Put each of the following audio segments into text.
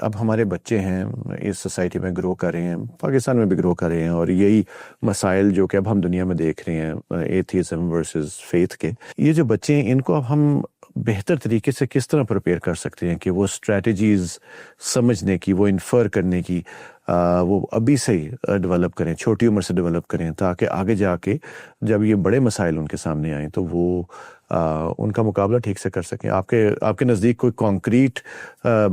اب ہمارے بچے ہیں اس سوسائٹی میں گرو کر رہے ہیں، پاکستان میں بھی گرو کر رہے ہیں، اور یہی مسائل جو کہ اب ہم دنیا میں دیکھ رہے ہیں ایتھیزم ورسز فیتھ کے، یہ جو بچے ہیں ان کو اب ہم بہتر طریقے سے کس طرح پریپیئر کر سکتے ہیں کہ وہ اسٹریٹجیز سمجھنے کی، وہ انفر کرنے کی، وہ ابھی سے ہی ڈیولپ کریں، چھوٹی عمر سے ڈیولپ کریں، تاکہ آگے جا کے جب یہ بڑے مسائل ان کے سامنے آئیں تو وہ ان کا مقابلہ ٹھیک سے کر سکیں۔ آپ کے نزدیک کوئی کانکریٹ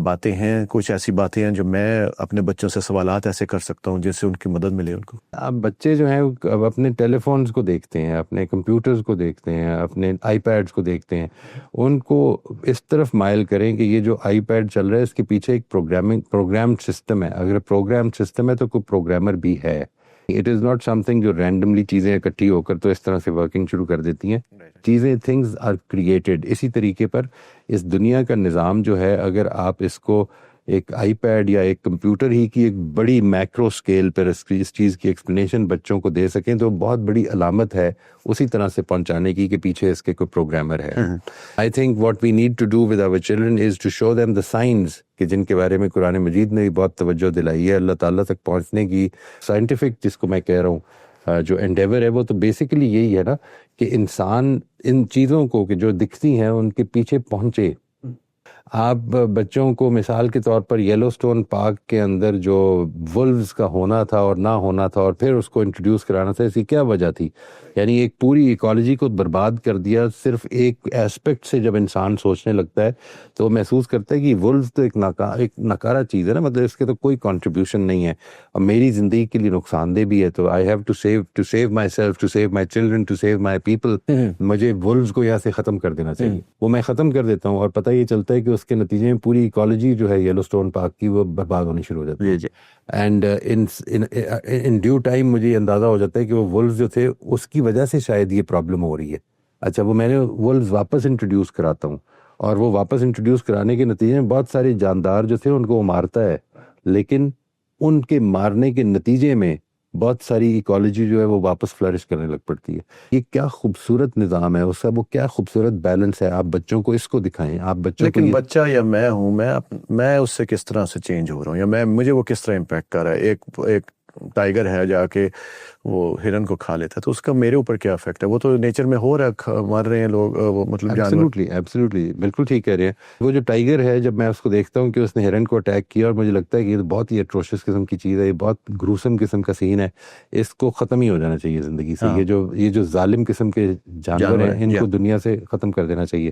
باتیں ہیں، کچھ ایسی باتیں ہیں جو میں اپنے بچوں سے سوالات ایسے کر سکتا ہوں جس سے ان کی مدد ملے ان کو؟ اب بچے جو ہیں اب اپنے ٹیلی فونز کو دیکھتے ہیں، اپنے کمپیوٹرز کو دیکھتے ہیں، اپنے آئی پیڈز کو دیکھتے ہیں، ان کو اس طرف مائل کریں کہ یہ جو آئی پیڈ چل رہا ہے اس کے پیچھے ایک پروگرام سسٹم ہے۔ اگر پروگرام سسٹم ہے تو کوئی پروگرامر بھی ہے۔ It is not some thing جو رینڈملی چیزیں اکٹھی ہو کر تو اس طرح سے ورکنگ شروع کر دیتی ہیں۔ چیزیں تھنگز آر کریٹڈ۔ اسی طریقے پر اس دنیا کا نظام جو ہے، اگر آپ اس کو ایک آئی پیڈ یا ایک کمپیوٹر ہی کی ایک بڑی میکرو سکیل پر اس چیز کی ایکسپلینیشن بچوں کو دے سکیں تو بہت بڑی علامت ہے اسی طرح سے پہنچانے کی کہ پیچھے اس کے کوئی پروگرامر ہے۔ I think what we need to do with our children is to show them the science, کہ جن کے بارے میں قرآن مجید نے بھی بہت توجہ دلائی ہے۔ اللہ تعالیٰ تک پہنچنے کی سائنٹیفک جس کو میں کہہ رہا ہوں جو انڈیور ہے، وہ تو بیسیکلی یہی ہے نا کہ انسان ان چیزوں کو کہ جو دکھتی ہیں ان کے پیچھے پہنچے۔ آپ بچوں کو مثال کے طور پر یلو سٹون پارک کے اندر جو ولوز کا ہونا تھا اور نہ ہونا تھا اور پھر اس کو انٹروڈیوس کرانا تھا، اس کی کیا وجہ تھی؟ یعنی ایک پوری ایکالوجی کو برباد کر دیا صرف ایک ایسپیکٹ سے۔ جب انسان سوچنے لگتا ہے تو وہ محسوس کرتا ہے کہ ولوز تو ایک ناکارہ چیز ہے نا، مطلب اس کے تو کوئی کنٹریبیوشن نہیں ہے اور میری زندگی کے لیے نقصان دہ بھی ہے، تو I have to save myself, to save my children, to save my people. مجھے ولوز کو یہاں سے ختم کر دینا چاہیے۔ وہ میں ختم کر دیتا ہوں اور پتہ یہ چلتا ہے کہ اس کے نتیجے میں پوری ایکالوجی جو ہے یلو سٹون پارک کی وہ برباد ہونی شروع ہو جاتی ہے۔ اینڈ ان ڈیو ٹائم مجھے یہ اندازہ ہو جاتا ہے کہ وہ ولوز جو تھے اس کی وجہ سے شاید یہ پرابلم ہو رہی ہے۔ اچھا، وہ میں نے ولوز واپس انٹروڈیوس کراتا ہوں اور وہ واپس انٹروڈیوس کرانے کے نتیجے میں بہت سارے جاندار جو تھے ان کو وہ مارتا ہے، لیکن ان کے مارنے کے نتیجے میں بہت ساری ایکالوجی جو ہے وہ واپس فلرش کرنے لگ پڑتی ہے۔ یہ کیا خوبصورت نظام ہے اس کا، وہ کیا خوبصورت بیلنس ہے۔ آپ بچوں کو اس کو دکھائیں، آپ بچوں کو۔ لیکن بچہ یا میں ہوں، میں اس سے کس طرح سے چینج ہو رہا ہوں، یا مجھے وہ کس طرح امپیکٹ کر رہا ہے۔ ایک ٹائیگر ہے جا کے وہ ہرن کو کھا لیتا ہے، تو اس کا میرے اوپر کیا افیکٹ ہے؟ وہ تو نیچر میں ہو رہا ہے، مر رہے ہیں لوگ، وہ مطلب جانور۔ ایبسلیوٹلی بالکل ٹھیک کہہ رہے ہیں۔ وہ جو ٹائیگر ہے، جب میں اس کو دیکھتا ہوں کہ اس نے ہرن کو اٹیک کیا، اور مجھے لگتا ہے کہ یہ بہت ہی ایٹروشس قسم کی چیز ہے، یہ بہت گروسم قسم کا سین ہے، اس کو ختم ہی ہو جانا چاہیے زندگی سے۔ یہ جو ظالم قسم کے جانور ہیں ان کو دنیا سے ختم کر دینا چاہیے۔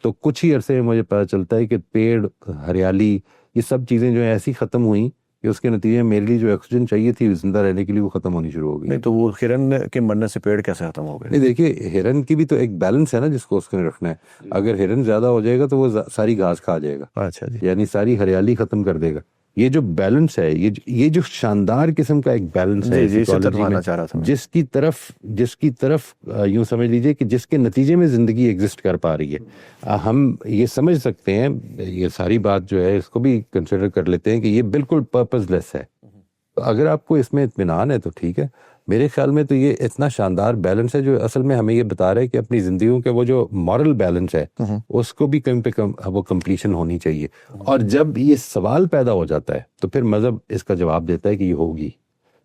تو کچھ ہی عرصے میں مجھے پتہ چلتا ہے کہ پیڑ، ہریالی، یہ سب چیزیں جو ہیں ایسی ختم ہوئیں کہ اس کے نتیجے میں میرے لیے جو آکسیجن چاہیے تھی زندہ رہنے کے لیے وہ ختم ہونی شروع ہو گئی۔ نہیں تو وہ ہرن کے مرنے سے پیڑ کیسے ختم ہو گئے؟ نہیں، دیکھیے ہرن کی بھی تو ایک بیلنس ہے نا جس کو اس نے رکھنا ہے۔ اگر ہرن زیادہ ہو جائے گا تو وہ ساری گھاس کھا جائے گا، اچھا جی، یعنی ساری ہریالی ختم کر دے گا۔ یہ جو بیلنس ہے، یہ جو شاندار قسم کا ایک بیلنس ہے جس کی طرف یوں سمجھ لیجئے کہ جس کے نتیجے میں زندگی ایگزسٹ کر پا رہی ہے۔ ہم یہ سمجھ سکتے ہیں، یہ ساری بات جو ہے اس کو بھی کنسیڈر کر لیتے ہیں کہ یہ بالکل پرپز لیس ہے۔ اگر آپ کو اس میں اطمینان ہے تو ٹھیک ہے۔ میرے خیال میں تو یہ اتنا شاندار بیلنس ہے جو اصل میں ہمیں یہ بتا رہا ہے کہ اپنی زندگیوں کے وہ جو مورل بیلنس ہے اس کو بھی کم پہ کم وہ کمپلیشن ہونی چاہیے۔ اور جب یہ سوال پیدا ہو جاتا ہے تو پھر مذہب اس کا جواب دیتا ہے کہ یہ ہوگی۔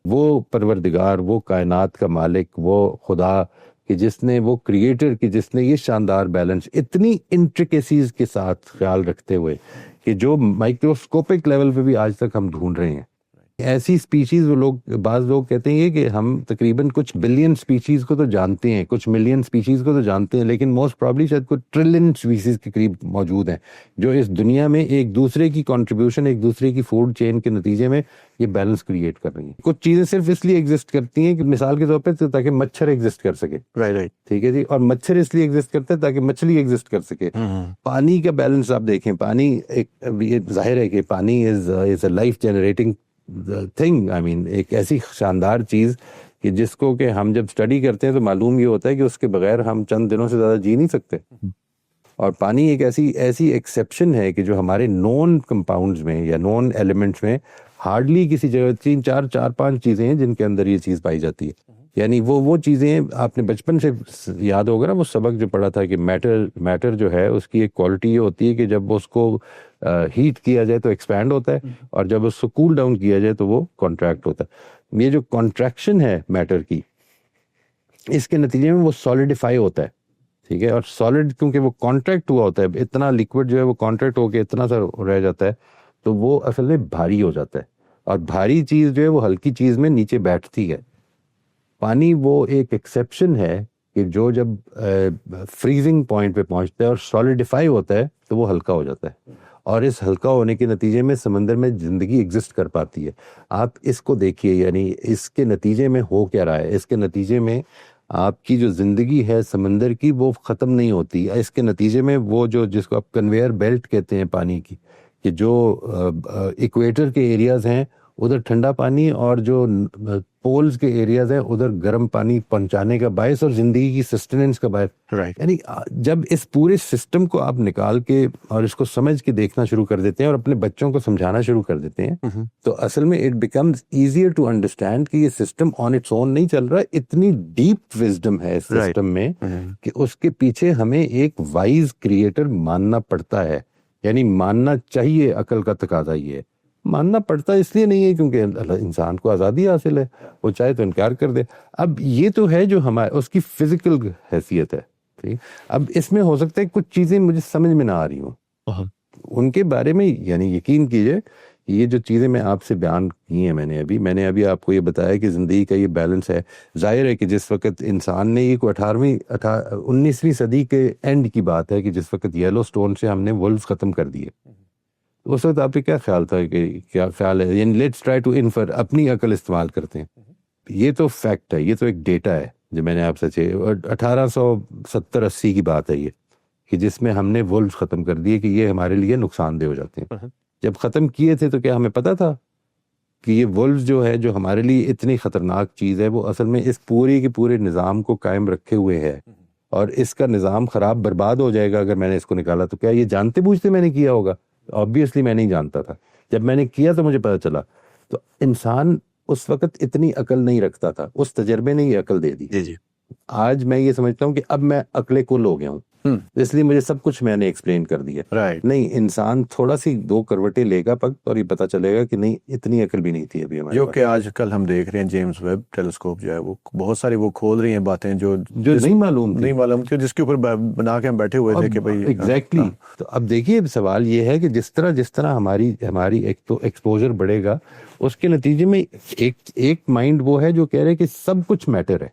وہ پروردگار، وہ کائنات کا مالک، وہ خدا کہ جس نے، وہ کریٹر کہ جس نے یہ شاندار بیلنس اتنی انٹریکیسیز کے ساتھ خیال رکھتے ہوئے کہ جو مائکروسکوپک لیول پہ بھی آج تک ہم ڈھونڈ رہے ہیں۔ ایسی سپیشیز، بعض لوگ کہتے ہیں کہ ہم تقریباً کچھ بلین سپیشیز کو تو جانتے ہیں، کچھ ملین سپیشیز کو تو جانتے ہیں، لیکن موسٹ پرابلی شاید کوئی ٹریلین سپیشیز کے قریب موجود ہیں جو اس دنیا میں ایک دوسرے کی کنٹریبیوشن، ایک دوسرے کی فوڈ چین کے نتیجے میں یہ بیلنس کریٹ کر رہی ہیں۔ کچھ چیزیں صرف اس لیے ایگزسٹ کرتی ہیں کہ مثال کے طور پہ تاکہ مچھر ایگزسٹ کر سکے، ٹھیک ہے جی، اور مچھر اس لیے ایگزسٹ کرتا ہے تاکہ مچھلی ایگزسٹ کر سکے۔ پانی کا بیلنس آپ دیکھیں، پانی ایک ظاہر ہے کہ پانی از اے لائف جنریٹنگ تھنگ، آئی مین ایک ایسی شاندار چیز کہ جس کو کہ ہم جب اسٹڈی کرتے ہیں تو معلوم یہ ہوتا ہے کہ اس کے بغیر ہم چند دنوں سے زیادہ جی نہیں سکتے۔ اور پانی ایک ایسی ایکسیپشن ہے کہ جو ہمارے نون کمپاؤنڈز میں یا نون ایلیمنٹس میں ہارڈلی کسی جگہ 3 4 5 چیزیں ہیں جن کے اندر یہ چیز پائی جاتی ہے۔ یعنی وہ چیزیں آپ نے بچپن سے یاد ہوگا نا، وہ سبق جو پڑھا تھا کہ میٹر جو ہے اس کی ایک کوالٹی یہ ہوتی ہے کہ جب اس کو ہیٹ کیا جائے تو ایکسپینڈ ہوتا ہے، اور جب اس کو کول ڈاؤن کیا جائے تو وہ کانٹریکٹ ہوتا ہے. یہ جو کانٹریکشن ہے میٹر کی، اس کے نتیجے میں وہ سالڈیفائی ہوتا ہے. ٹھیک ہے، اور سالڈ کیونکہ وہ کانٹریکٹ ہوا ہوتا ہے، اتنا لیکوڈ جو ہے وہ کانٹریکٹ ہو کے اتنا سا رہ جاتا ہے، تو وہ اصل میں بھاری ہو جاتا ہے. اور بھاری چیز جو ہے وہ ہلکی چیز میں نیچے بیٹھتی ہے. پانی وہ ایک ایکسیپشن ہے کہ جو جب فریزنگ پوائنٹ پہ پہنچتا ہے اور سالڈیفائی ہوتا ہے تو وہ ہلکا ہو جاتا ہے، اور اس ہلکا ہونے کے نتیجے میں سمندر میں زندگی ایگزسٹ کر پاتی ہے. آپ اس کو دیکھیے، یعنی اس کے نتیجے میں ہو کیا رہا ہے. اس کے نتیجے میں آپ کی جو زندگی ہے سمندر کی وہ ختم نہیں ہوتی. اس کے نتیجے میں وہ جو جس کو آپ کنویئر بیلٹ کہتے ہیں پانی کی، کہ جو ایکویٹر کے ایریاز ہیں ادھر ٹھنڈا پانی، اور جو پولز کے ایریاز ہیں ادھر گرم پانی پہنچانے کا باعث اور زندگی کی سسٹیننس کا باعث. یعنی جب اس پورے سسٹم کو آپ نکال کے اور اس کو سمجھ کے دیکھنا شروع کر دیتے ہیں اور اپنے بچوں کو سمجھانا شروع کر دیتے ہیں، تو اصل میں it becomes easier to understand کہ یہ سسٹم آن اٹس اون نہیں چل رہا. اتنی ڈیپ وزڈم ہے اس سسٹم میں کہ اس کے پیچھے ہمیں ایک وائز کریٹر ماننا پڑتا ہے. یعنی ماننا چاہیے، عقل کا تقاضا یہ ہے. ماننا پڑتا اس لیے نہیں ہے کیونکہ انسان کو آزادی حاصل ہے، وہ چاہے تو انکار کر دے. اب یہ تو ہے جو ہمارے اس کی فزیکل حیثیت ہے. ٹھیک، اب اس میں ہو سکتا ہے کچھ چیزیں مجھے سمجھ میں نہ آ رہی ہوں، ان کے بارے میں یعنی یقین کیجئے یہ جو چیزیں میں آپ سے بیان کی ہیں، میں نے ابھی آپ کو یہ بتایا کہ زندگی کا یہ بیلنس ہے. ظاہر ہے کہ جس وقت انسان نے یہ کوئی 19ویں صدی کے اینڈ کی بات ہے کہ جس وقت یلو سٹون سے ہم نے ولف ختم کر دیے، اس وقت آپ کا کیا خیال تھا، کہ کیا خیال ہے؟ یعنی لیٹس ٹرائی ٹو انفر، اپنی عقل استعمال کرتے ہیں. یہ تو فیکٹ ہے، یہ تو ایک ڈیٹا ہے جو میں نے آپ سے 1870-80 کی بات ہے یہ، کہ جس میں ہم نے ولف ختم کر دیے کہ یہ ہمارے لیے نقصان دہ ہو جاتے ہیں. جب ختم کیے تھے تو کیا ہمیں پتا تھا کہ یہ ولف جو ہے جو ہمارے لیے اتنی خطرناک چیز ہے وہ اصل میں اس پورے کے پورے نظام کو قائم رکھے ہوئے ہے، اور اس کا نظام خراب برباد ہو جائے گا اگر میں نے اس کو نکالا؟ تو کیا یہ جانتے بوجھتے میں نے کیا ہوگا؟ آبویسلی میں نہیں جانتا تھا. جب میں نے کیا تو مجھے پتا چلا. تو انسان اس وقت اتنی عقل نہیں رکھتا تھا، اس تجربے نے یہ عقل دے دی. جی. آج میں یہ سمجھتا ہوں کہ اب میں عقل کل ہو گیا ہوں، اس لیے مجھے سب کچھ میں نے ایکسپلین کر دیا. نہیں، انسان تھوڑا سی 2 کروٹیں لے گا پک اور یہ پتا چلے گا کہ نہیں، اتنی عقل بھی نہیں تھی ابھی ہمارے، جو کہ آج کل ہم دیکھ رہے ہیں. جیمز ویب ٹیلیسکوپ جو ہے وہ بہت ساری وہ کھول رہی ہیں باتیں جو نہیں معلوم تھی، جس کے اوپر بنا کے ہم بیٹھے ہوئے تھے کہ بھائی ایگزیکٹلی. تو اب دیکھیے سوال یہ ہے کہ جس طرح ہماری ایک تو ایکسپوجر بڑھے گا، اس کے نتیجے میں ایک مائنڈ وہ ہے جو کہہ رہے کہ سب کچھ میٹر ہے.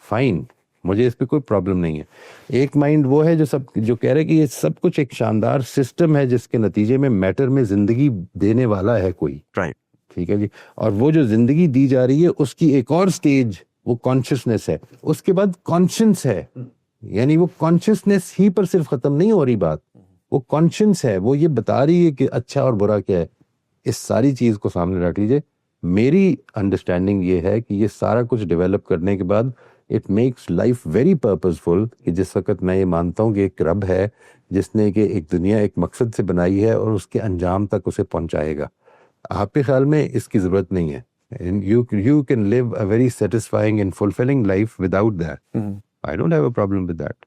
فائن، مجھے اس پہ کوئی پرابلم نہیں ہے. ایک مائنڈ وہ ہے جو کہہ رہے کہ یہ سب کچھ ایک شاندار سسٹم ہے جس کے نتیجے میں میٹر میں زندگی دینے والا ہے کوئی. ٹھیک ہے جی. اور وہ جو زندگی دی جا رہی ہے اس کی ایک اور سٹیج وہ کانشیسنس ہے. اس کے بعد کانشنس ہے. یعنی وہ کانشیسنس ہی پر صرف ختم نہیں ہو رہی بات، وہ کانشنس ہے، وہ یہ بتا رہی ہے کہ اچھا اور برا کیا ہے. اس ساری چیز کو سامنے رکھ لیجئے. میری انڈرسٹینڈنگ یہ ہے کہ یہ سارا کچھ ڈیولپ کرنے کے بعد it makes life very purposeful, کہ جس وقت میں یہ مانتا ہوں کہ ایک رب ہے جس نے کہ ایک دنیا ایک مقصد سے بنائی ہے اور اس کے انجام تک اسے پہنچائے گا. آپ کے خیال میں اس کی ضرورت نہیں ہے. You can live a very satisfying and fulfilling life without that. I don't have a problem with that.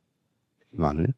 مان لیں.